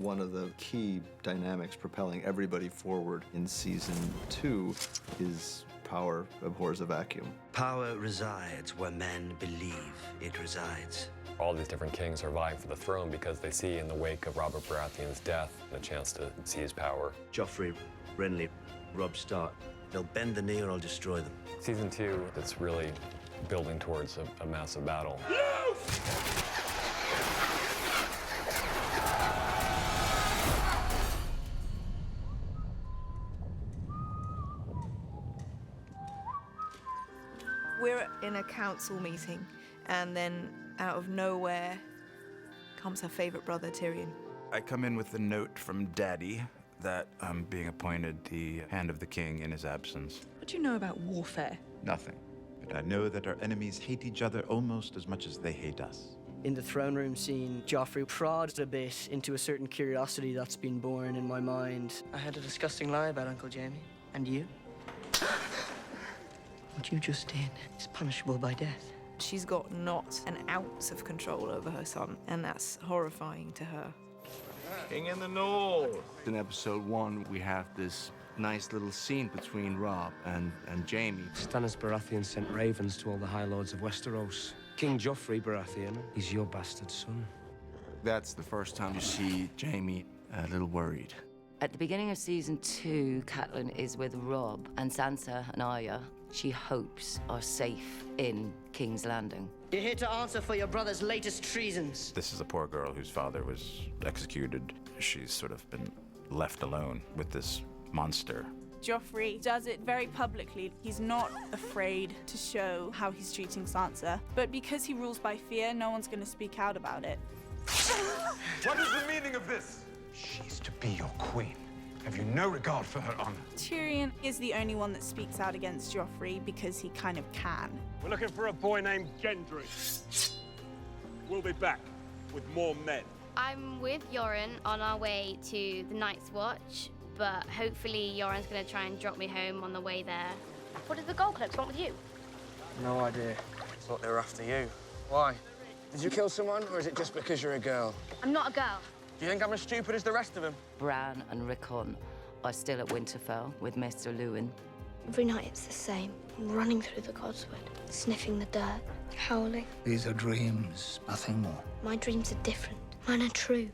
One of the key dynamics propelling everybody forward in season 2 is power abhors a vacuum. Power resides where men believe it resides. All these different kings are vying for the throne because they see in the wake of Robert Baratheon's death a chance to seize power. Joffrey, Renly, Robb Stark, they'll bend the knee or I'll destroy them. Season 2, it's really building towards a massive battle. We're in a council meeting, and then out of nowhere comes her favorite brother, Tyrion. I come in with a note from Daddy that I'm being appointed the Hand of the King in his absence. What do you know about warfare? Nothing. But I know that our enemies hate each other almost as much as they hate us. In the throne room scene, Joffrey prods a bit into a certain curiosity that's been born in my mind. I had a disgusting lie about Uncle Jamie. And you? What you just did is punishable by death. She's got not an ounce of control over her son, and that's horrifying to her. King in the North. In episode 1, we have this nice little scene between Robb and Jaime. Stannis Baratheon sent ravens to all the High Lords of Westeros. King Joffrey Baratheon is your bastard son. That's the first time you see Jaime a little worried. At the beginning of season 2, Catelyn is with Robb, and Sansa and Arya, she hopes, are safe in King's Landing. You're here to answer for your brother's latest treasons. This is a poor girl whose father was executed. She's sort of been left alone with this monster. Joffrey does it very publicly. He's not afraid to show how he's treating Sansa, but because he rules by fear, no one's going to speak out about it. What is the meaning of this? She's to be your queen. Have you no regard for her honor? Tyrion is the only one that speaks out against Joffrey because he kind of can. We're looking for a boy named Gendry. We'll be back with more men. I'm with Yoren on our way to the Night's Watch, but hopefully Yoren's going to try and drop me home on the way there. What did the Gold Cloaks want with you? No idea. Thought they were after you. Why? Did you kill someone, or is it just because you're a girl? I'm not a girl. Do you think I'm as stupid as the rest of them? Bran and Rickon are still at Winterfell with Mr. Lewin. Every night it's the same. I'm running through the Godswood, sniffing the dirt, howling. These are dreams, nothing more. My dreams are different. Mine are true.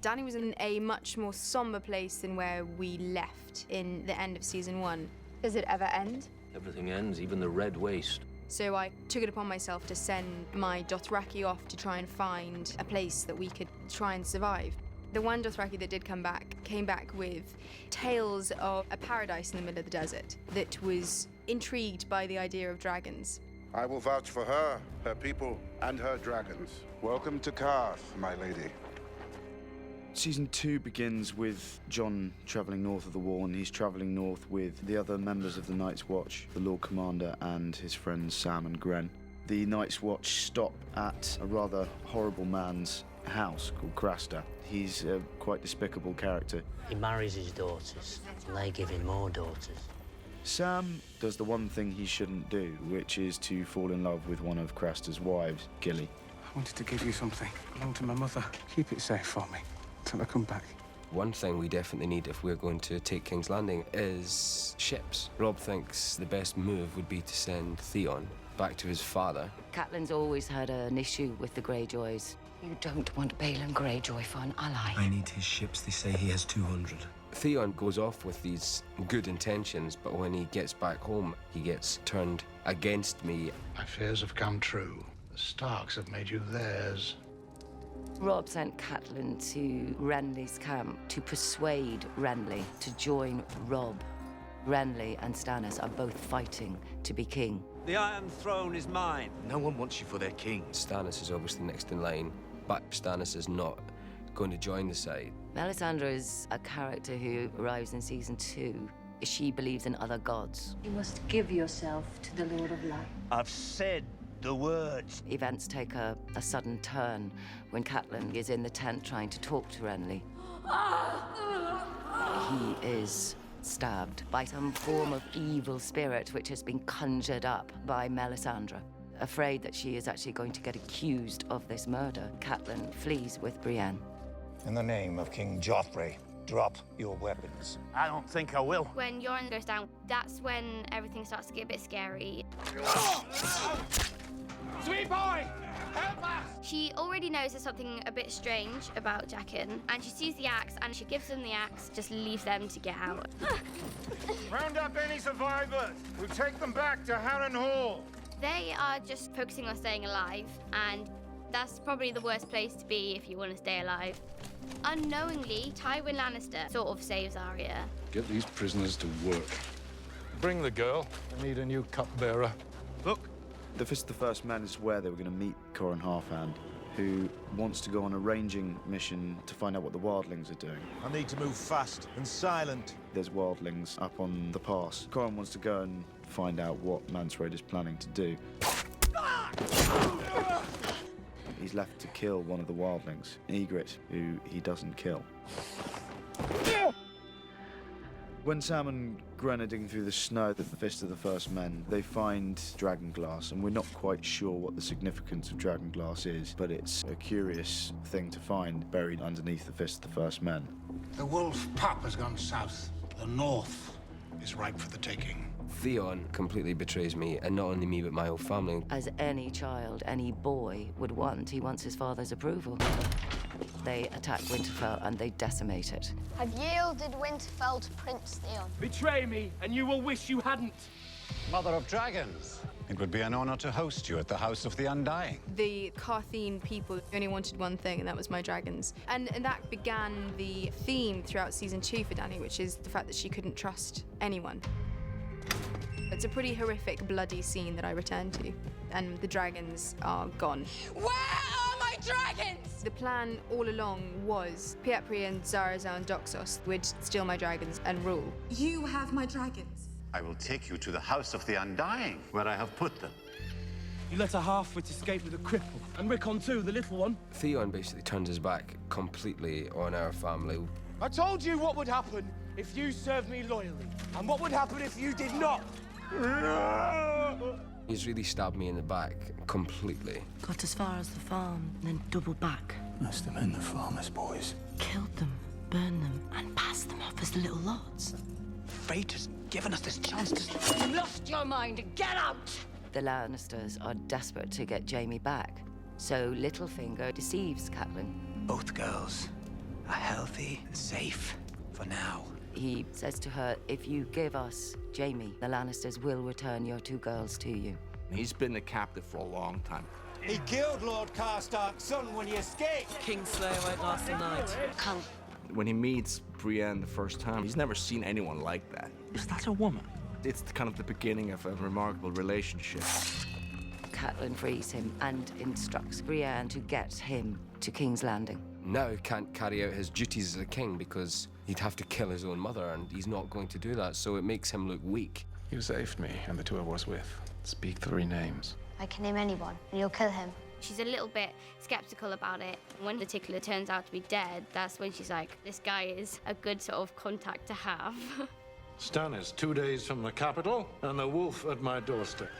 Dany was in a much more somber place than where we left in the end of season 1. Does it ever end? Everything ends, even the Red Waste. So I took it upon myself to send my Dothraki off to try and find a place that we could try and survive. The one Dothraki that did come back came back with tales of a paradise in the middle of the desert that was intrigued by the idea of dragons. I will vouch for her, her people, and her dragons. Welcome to Karth, my lady. Season 2 begins with Jon travelling north of the wall, and he's travelling north with the other members of the Night's Watch, the Lord Commander and his friends Sam and Gren. The Night's Watch stop at a rather horrible man's house called Craster. He's a quite despicable character. He marries his daughters, and they give him more daughters. Sam does the one thing he shouldn't do, which is to fall in love with one of Craster's wives, Gilly. I wanted to give you something. Belonged to my mother. Keep it safe for me till I come back. One thing we definitely need if we're going to take King's Landing is ships. Robb thinks the best move would be to send Theon back to his father. Catelyn's always had an issue with the Greyjoys. You don't want Balon Greyjoy for an ally. I need his ships. They say he has 200. Theon goes off with these good intentions, but when he gets back home, he gets turned against me. My fears have come true. The Starks have made you theirs. Robb sent Catelyn to Renly's camp to persuade Renly to join Robb. Renly and Stannis are both fighting to be king. The Iron Throne is mine. No one wants you for their king. Stannis is obviously next in line, but Stannis is not going to join the side. Melisandre is a character who arrives in season 2. She believes in other gods. You must give yourself to the Lord of Light. I've said the words. Events take a sudden turn when Catelyn is in the tent trying to talk to Renly. He is stabbed by some form of evil spirit which has been conjured up by Melisandre. Afraid that she is actually going to get accused of this murder, Catelyn flees with Brienne. In the name of King Joffrey, drop your weapons. I don't think I will. When Yoren goes down, that's when everything starts to get a bit scary. Sweet boy! Help us! She already knows there's something a bit strange about Jaqen, and she sees the axe, and she gives them the axe, just leaves them to get out. Round up any survivors. We'll take them back to Harren Hall. They are just focusing on staying alive, and that's probably the worst place to be if you want to stay alive. Unknowingly, Tywin Lannister sort of saves Arya. Get these prisoners to work. Bring the girl. I need a new cupbearer. Look! The Fist of the First Men is where they were going to meet Corin Halfhand, who wants to go on a ranging mission to find out what the wildlings are doing. I need to move fast and silent. There's wildlings up on the pass. Corin wants to go and find out what Mansraid is planning to do. He's left to kill one of the wildlings, Ygritte, who he doesn't kill. When Sam and Gren are digging through the snow at the Fist of the First Men, they find dragonglass, and we're not quite sure what the significance of dragonglass is, but it's a curious thing to find buried underneath the Fist of the First Men. The wolf pup has gone south. The north is ripe for the taking. Theon completely betrays me, and not only me, but my whole family. As any child, any boy would want, he wants his father's approval. They attack Winterfell and they decimate it. I've yielded Winterfell to Prince Theon. Betray me, and you will wish you hadn't. Mother of Dragons, it would be an honor to host you at the House of the Undying. The Carthene people only wanted one thing, and that was my dragons. And that began the theme throughout season 2 for Dany, which is the fact that she couldn't trust anyone. It's a pretty horrific, bloody scene that I return to, and the dragons are gone. Where are my dragons? The plan all along was Pietri and Zarazao and Doxos would steal my dragons and rule. You have my dragons. I will take you to the House of the Undying, where I have put them. You let a half-wit escape with a cripple, and Rickon too, the little one. Theon basically turns his back completely on our family. I told you what would happen if you served me loyally, and what would happen if you did not. He's really stabbed me in the back completely. Got as far as the farm, and then doubled back. Must have been the farmer's boys. Killed them, burned them, and passed them off as little lots. Fate has given us this chance to... You lost your mind. Get out! The Lannisters are desperate to get Jaime back, so Littlefinger deceives Catelyn. Both girls are healthy and safe for now. He says to her, if you give us Jaime, the Lannisters will return your 2 girls to you. He's been a captive for a long time. He killed Lord Karstark's son when he escaped. Kingslayer went last night. Come. When he meets Brienne the first time, he's never seen anyone like that. Is that a woman? It's kind of the beginning of a remarkable relationship. Catelyn frees him and instructs Brienne to get him to King's Landing. Now he can't carry out his duties as a king because he'd have to kill his own mother, and he's not going to do that, so it makes him look weak. You saved me and the 2 I was with. Speak 3 names. I can name anyone, and you'll kill him. She's a little bit skeptical about it. When the tickler turns out to be dead, that's when she's like, this guy is a good sort of contact to have. Stannis 2 days from the capital, and the wolf at my doorstep.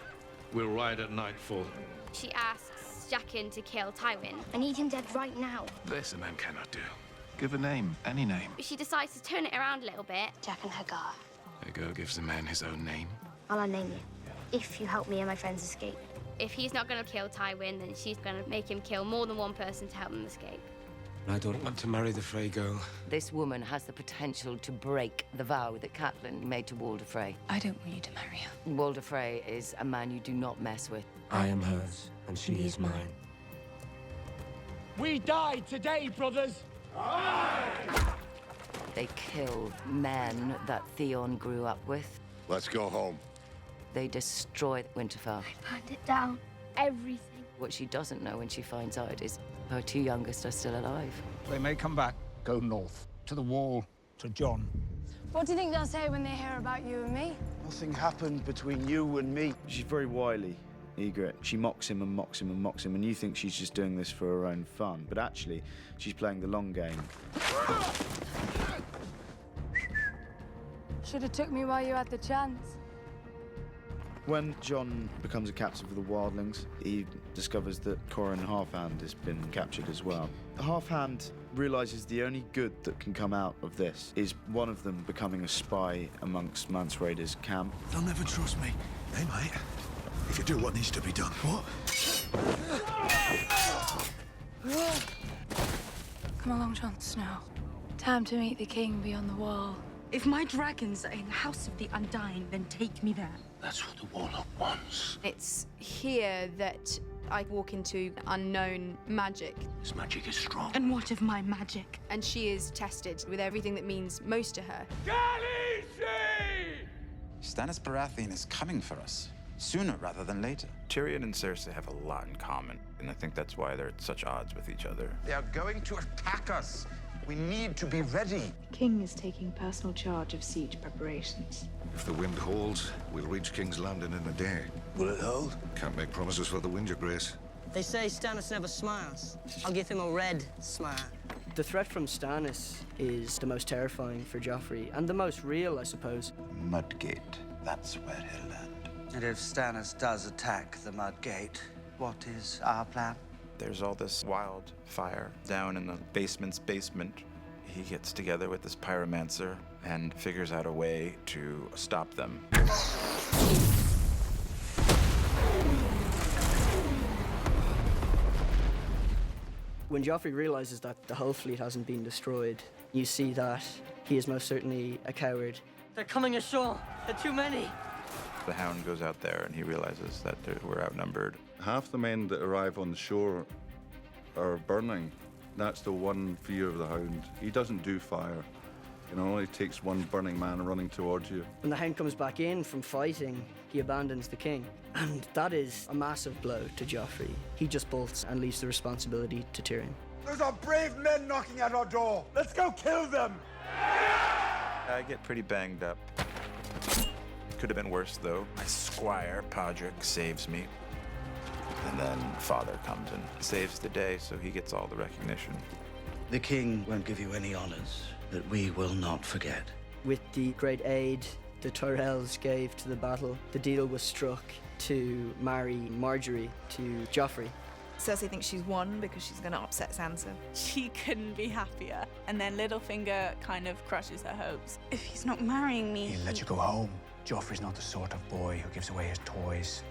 We'll ride at nightfall. She asks Jaqen to kill Tywin. I need him dead right now. This a man cannot do. Give a name, any name. She decides to turn it around a little bit. Jaqen Hagar. Hagar gives a man his own name. I'll unname you, if you help me and my friends escape. If he's not going to kill Tywin, then she's going to make him kill more than one person to help him escape. I don't want to marry the Frey girl. This woman has the potential to break the vow that Catelyn made to Walder Frey. I don't want you to marry her. Walder Frey is a man you do not mess with. I am hers, and she is mine. We died today, brothers. They kill men that Theon grew up with. Let's go home. They destroy Winterfell. I burned it down. Everything. What she doesn't know when she finds out is her 2 youngest are still alive. They may come back. Go north. To the wall. To Jon. What do you think they'll say when they hear about you and me? Nothing happened between you and me. She's very wily, Ygritte. She mocks him and mocks him and mocks him, and you think she's just doing this for her own fun. But actually, she's playing the long game. Should have took me while you had the chance. When Jon becomes a captive of the wildlings, he discovers that Corin Halfhand has been captured as well. Halfhand realizes the only good that can come out of this is one of them becoming a spy amongst Mance Rayder's camp. They'll never trust me. Hey, mate. If you do what needs to be done, what? Come along, Jon Snow. Time to meet the king beyond the wall. If my dragons are in the House of the Undying, then take me there. That's what the warlock wants. It's here that I walk into unknown magic. This magic is strong. And what of my magic? And she is tested with everything that means most to her. Stannis Baratheon is coming for us, sooner rather than later. Tyrion and Cersei have a lot in common, and I think that's why they're at such odds with each other. They are going to attack us. We need to be ready. King is taking personal charge of siege preparations. If the wind holds, we'll reach King's Landing in a day. Will it hold? Can't make promises for the wind, Your Grace. They say Stannis never smiles. I'll give him a red smile. The threat from Stannis is the most terrifying for Joffrey, and the most real, I suppose. Mudgate, that's where he'll land. And if Stannis does attack the Mudgate, what is our plan? There's all this wildfire down in the basement's basement. He gets together with this pyromancer and figures out a way to stop them. When Joffrey realizes that the whole fleet hasn't been destroyed, you see that he is most certainly a coward. They're coming ashore. There are too many. The Hound goes out there and he realizes that we're outnumbered. Half the men that arrive on the shore are burning. That's the one fear of the Hound. He doesn't do fire. It only takes one burning man running towards you. When the Hound comes back in from fighting, he abandons the king. And that is a massive blow to Joffrey. He just bolts and leaves the responsibility to Tyrion. Those are brave men knocking at our door. Let's go kill them. I get pretty banged up. Could have been worse, though. My squire, Podrick, saves me. And then Father comes and saves the day, so he gets all the recognition. The king won't give you any honors that we will not forget. With the great aid the Tyrells gave to the battle, the deal was struck to marry Marjorie to Joffrey. Cersei thinks she's won because she's going to upset Sansa. She couldn't be happier. And then Littlefinger kind of crushes her hopes. If he's not marrying me... He'll let you go home. Joffrey's not the sort of boy who gives away his toys.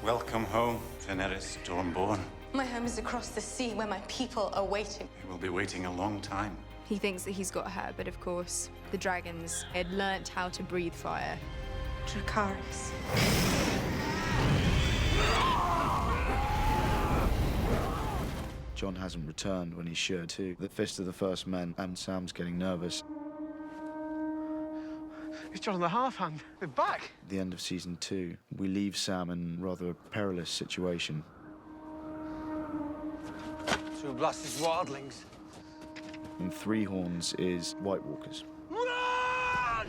Welcome home, Daenerys Stormborn. My home is across the sea where my people are waiting. We will be waiting a long time. He thinks that he's got her, but of course, the dragons had learnt how to breathe fire. Dracarys. Jon hasn't returned when he should, too. The Fist of the First Men, and Sam's getting nervous. It's Jon and the Half-Hand. They're back. At the end of season 2, we leave Sam in rather a perilous situation. Two blasted wildlings. And Three Horns is White Walkers. Run!